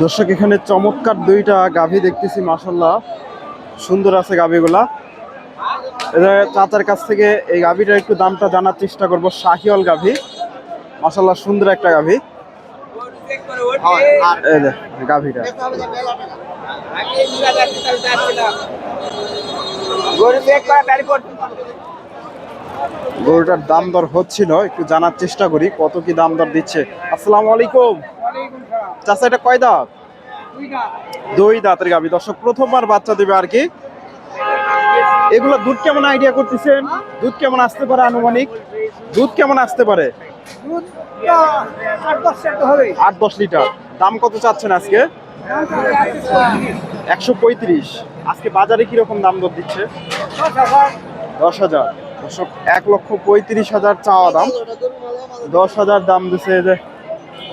দর্শক এখানে চমৎকার দুইটা গাভী দেখতেছি, মাশাআল্লাহ সুন্দর আছে গাভীগুলা। চাচার কাছ থেকে এই গাভীটার একটু দামটা জানার চেষ্টা করব। শাহিওয়াল গাভী, মাশাআল্লাহ সুন্দর একটা গাভী। এই যে গাভীটা, গরুটার দাম দর হচ্ছিল, একটু জানার চেষ্টা করি কত কি দাম দর দিচ্ছে। আসসালামু আলাইকুম চাচা, এটা কয় দাঁত? দুই দাঁতের গাভী। দর্শক প্রথমবার বাচ্চা দেবে আর কি। এগুলো দুধ কেমন আইডিয়া করতেছেন? দুধ কেমন আসতে পারে আনুমানিক? দুধ কেমন আসতে পারে? 8-10 লিটার। দাম কত চাচ্ছেন আজকে? 135। আজকে বাজারে কিরকম দাম দর দিচ্ছে? 10,000। দর্শক 1,35,000 চাওয়া দাম, 10,000 দাম দিচ্ছে। যে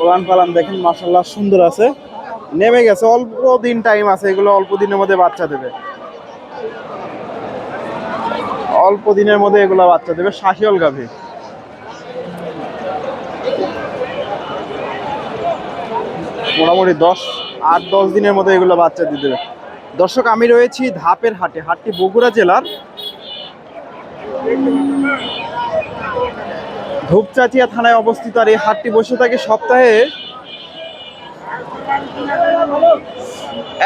ওলান পালান দেখেন মাশাআল্লাহ সুন্দর আছে, নেমে গেছে, অল্প দিন টাইম আছে, এগুলো অল্প দিনের মধ্যে বাচ্চা দেবে, অল্প দিনের মধ্যে এগুলো বাচ্চা দেবে। শাহিওয়াল গাভী, মোটামুটি 8-10 দিনের মধ্যে এগুলো বাচ্চা দিয়ে দেবে। দর্শক আমি রয়েছি ধাপের হাটে, হাটটি বগুড়া জেলার ধূপচাচিয়া থানায় অবস্থিত। আর এই হাটটি বসে থাকে সপ্তাহে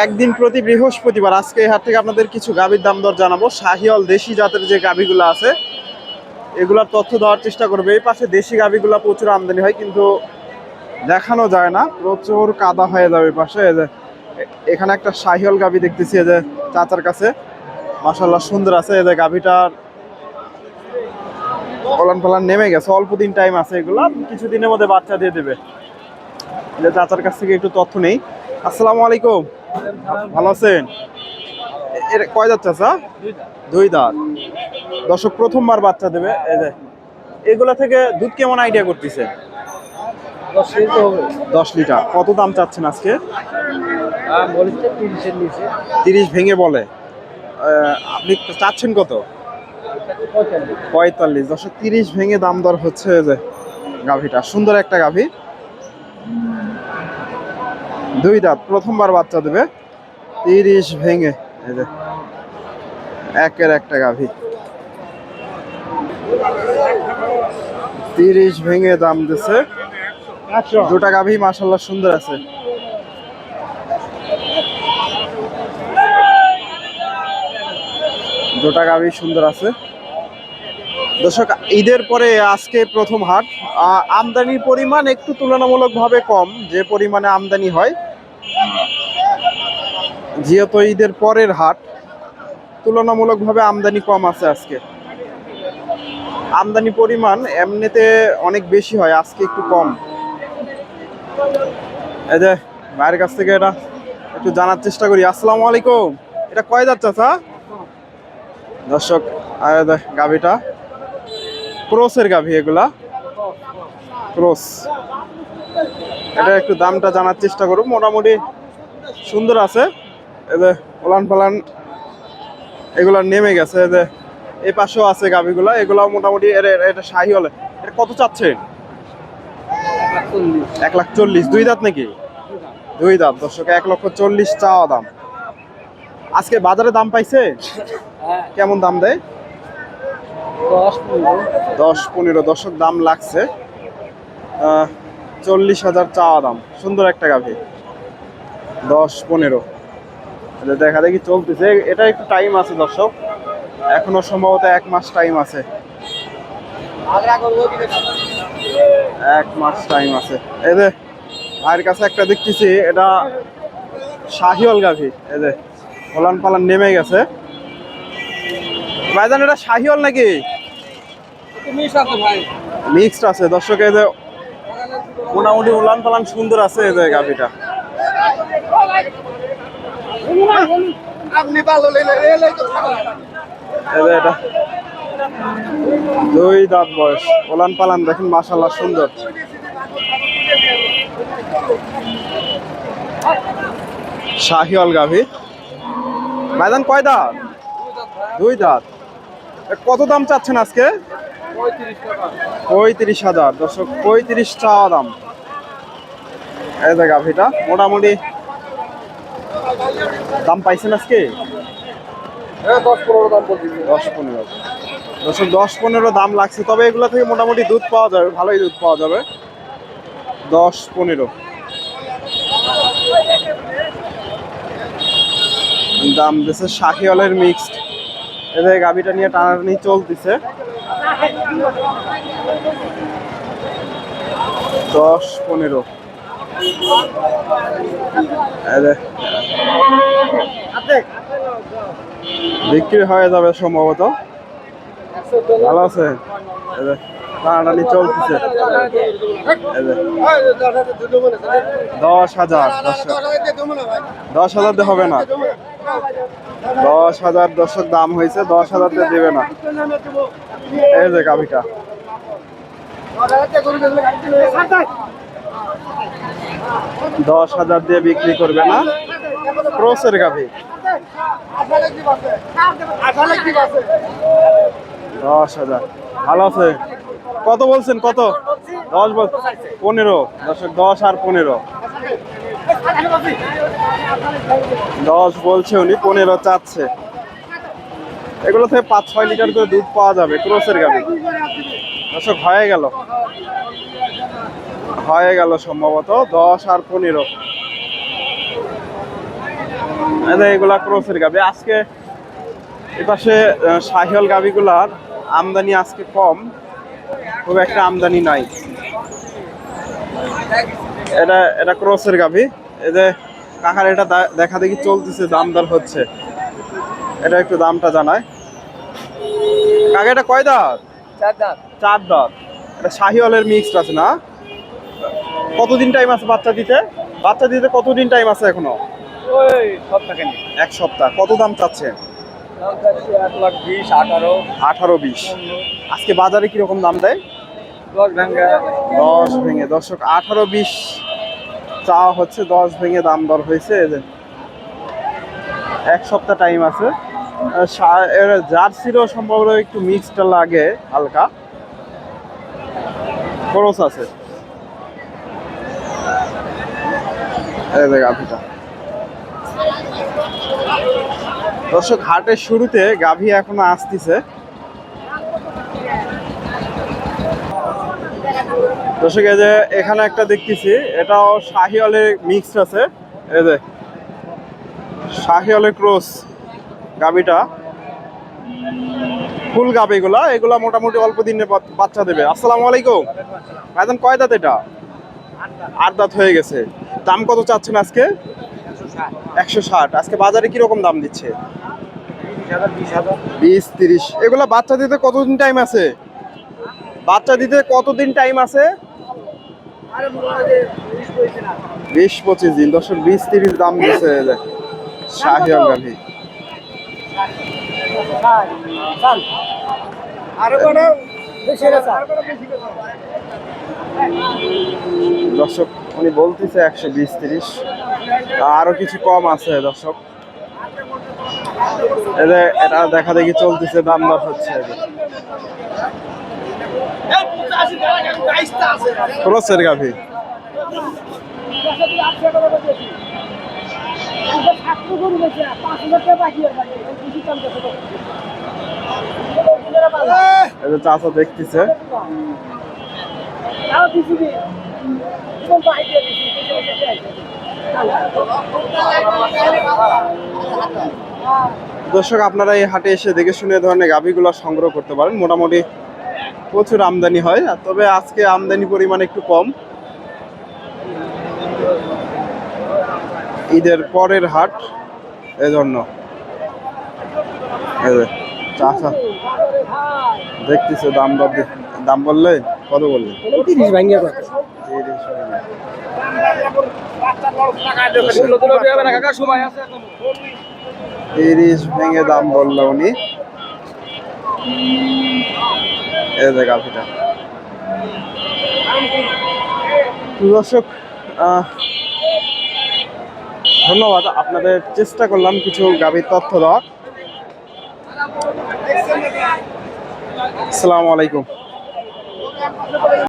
একদিন প্রতি বৃহস্পতিবার। আজকে এই হাট থেকে আপনাদের কিছু গাভীর দাম দর জানাবো। শাহিওয়াল দেশি জাতের যে গাভীগুলো আছে এগুলার তথ্য দেওয়ার চেষ্টা করবে। এই পাশে দেশি গাভীগুলো প্রচুর আমদানি হয়, কিন্তু দেখানো যায় না, প্রচুর কাদা হয়ে যাবে পাশে। এখানে একটা শাহিওয়াল গাভী দেখতেছি, যে চাচার কাছে, মাশাআল্লাহ সুন্দর আছে। এই যে গাভীটার ওলান পালান নেমে গেছে, অল্প দিন টাইম আছে, এগুলা কিছুদিনের মধ্যে বাচ্চা দিয়ে দেবে। যে চাচার কাছ থেকে একটু তথ্য নেই। আসসালামু আলাইকুম, ভালো আছেন? এর কয় দাঁত চাচা? দুই দাঁত। দর্শক প্রথমবার বাচ্চা দেবে। এই যে এগুলা থেকে দুধ কেমন আইডিয়া করতেছে? 10 লিটার। কত দাম চাচ্ছেন আজকে? 30 ভেঙে বলে। আপনি চাচ্ছেন কত? 45। দর্শক 30 ভেঙে দাম দর হচ্ছে। যে গাভীটা সুন্দর একটা গাভী, দুই দাঁত, প্রথমবার বাচ্চা দেবে। 30 ভেঙে, এই যে একের একটা গাভী, 30 ভেঙে দাম দিচ্ছে। দুটা গাভী মাশাআল্লাহ সুন্দর আছে। দুটা গাভী সুন্দর আছে। দর্শক ঈদের পরে আজকে প্রথম হাট। আমদানির পরিমাণ একটু তুলনামূলকভাবে কম, যে পরিমাণে আমদানি হয়, যেহেতু ঈদের পরের হাট তুলনামূলকভাবে আমদানি কম আছে আজকে। আমদানি পরিমাণ এমনিতে অনেক বেশি হয়, আজকে একটু কম। এই যে ভাইয়ের কাছ থেকে এটা একটু জানার চেষ্টা করি। আসসালামু আলাইকুম, এটা কয় দাঁত চাচা? দর্শক গাভীটা ক্রসের গাভী, এগুলা ক্রস। এটা একটু দামটা জানার চেষ্টা করুন। মোটামুটি সুন্দর আছে, এই যে ওলান পালান এগুলা নেমে গেছে। যে এই পাশেও আছে গাভীগুলা, এগুলাও মোটামুটি। এটা শাহিওয়াল। এটা কত চাচ্ছেন? 1,40,000। দুই দাঁত নাকি? দুই দাঁত। দর্শক 1,40,000 চাওয়া দাম। আজকে বাজারে দাম পাইছে? কেমন দাম দেয়? 10-15। দর্শক দাম লাগছে। 40,000 চাওয়া দাম। সুন্দর একটা গাভী, 10-15। দেখা দেখি চলতেছে। এটা একটু টাইম আছে দর্শক, এখনো সম্ভবত 1 মাস টাইম আছে। 1 মাস টাইম আছে। এই যে ভাইয়ের কাছে একটা দেখতেছি, এটা শাহিওয়াল গাভী। এই যে ওলান পালান নেমে গেছে। ভাইজান এটা শাহিওয়াল নাকি? মিক্সড আছে। দর্শক এই যে মোটামুটি উলান পালান সুন্দর আছে। এই যে গাভীটা এটা দুই দাঁত বয়স, ওলান পালান দেখেন মাশাআল্লাহ সুন্দর। শাহিওয়াল গাভী। ভাইজান কয় দাঁত? দুই দাঁত। কত দাম চাচ্ছেন আজকে? 35,000 দর্শক, 35 চাওয়া দাম। এই যে গাভিটা মোটামুটি দাম পাইছেন আজকে? 10-15 দাম বলছি। 10-15 দর্শক, 10-15 দাম লাগছে। তবে এগুলো থেকে মোটামুটি দুধ পাওয়া যাবে, ভালোই দুধ পাওয়া যাবে। 10-15 দাম দিচ্ছে। শাহিওয়ালের মিক্সড। এদের গাভিটা নিয়ে টানাটানি চলতেছে। 10-15 বিক্রি হয়ে যাবে সম্ভবত। ভালো আছে, টানাটানি চলতেছে। 10,000 10,000 দিয়ে হবে না। 10,000 দর্শক দাম হয়েছে, 10,000 দিয়ে দেবে না। এই যে গাভিটা 10,000 দিয়ে বিক্রি করবে না। ক্রসের গাভি 10,000। ভালো আছে। কত বলছেন? কত? 10 বল 15 দর্শক, 10 আর 15। 10 বলছে উনি, 15 চাচ্ছে। এগুলো থেকে 5-6 লিটার করে দুধ পাওয়া যাবে। ক্রসের গাভি দর্শক, হয়ে গেল সম্ভবত 10 আর 15। এগুলা ক্রসের গাভি। আজকে এপাশে শাহিওয়াল গাভিগুলার আমদানি আজকে কম, খুব একটা আমদানি নাই। এটা ক্রসের গাভি। এই যে কাকার এটা দেখা দেখি চলতেছে, দাম দর হচ্ছে। এটা একটু দামটা জানায় কাকা। এটা কয় দাঁত? 4 দাঁত। 4 দাঁত। এটা শাহিওয়ালের মিক্সড আছে না? কতদিন টাইম আছে বাচ্চা দিতে? বাচ্চা দিতে কতদিন টাইম আছে এখনো? ওই সপ্তাহ খানি। 1 সপ্তাহ। কত দাম চাচ্ছে? দাম চাচ্ছি 1,20,000, 18। 18-20। আজকে বাজারে কিরকম দাম দেয়? 10 ভাঙ্গা। 10 ভেঙে দর্শক, 18-20 চাওয়া হচ্ছে। 10 ভেঙে দাম দর হয়েছে। 1 সপ্তাহ টাইম আছে। জার্সিরও সম্ভবত একটু মিক্সটা লাগে হালকা। খরচ আছে। গাভিটা দর্শক, হাটের শুরুতে গাভী এখনো আসতেছে। দর্শক, এই যে এখানে একটা দেখতেছি, এটাও শাহিওয়ালের মিক্সড আছে। এই যে শাহিওয়ালের ক্রস গাভীটা, ফুল গাভী এগুলা মোটামুটি অল্প দিনে বাচ্চা দেবে। আসসালামু আলাইকুম ভাইজান, কয় দাঁত এটা? 8 দাঁত হয়ে গেছে। দাম কত চাচ্ছেন আজকে? 160। আজকে বাজারে কিরকম দাম দিচ্ছে? 20-30। এগুলা বাচ্চা দিতে কতদিন টাইম আছে? বাচ্চা দিতে কতদিন টাইম আছে? 20-25 দিন। দর্শক, 20-30 দাম দিচ্ছে শাহিওয়াল গাভী। দর্শক, উনি বলতেছে 120-30, আরো কিছু কম আছে দর্শক। এটা দেখা দেখি চলতেছে, দাম দর হচ্ছে। ক্রসের গাভী চাচা দেখতেছে। দর্শক, আপনারা এই হাটে এসে দেখে শুনে ধরনের গাভীগুলো সংগ্রহ করতে পারেন। মোটামুটি প্রচুর আমদানি হয়, তবে আজকে আমদানি পরিমাণ একটু কম। ঈদের পরের হাট, এজন্য চাচা দেখতেছে। দাম বললে কত বললে? 30 ভাঙ্গা কত? 30 ভেঙে দাম বললো উনি। এই যে গাভিটা দর্শক, ধন্যবাদ। আপনাদের চেষ্টা করলাম কিছু গাভীর তথ্য দেওয়ার। আসসালামু আলাইকুম।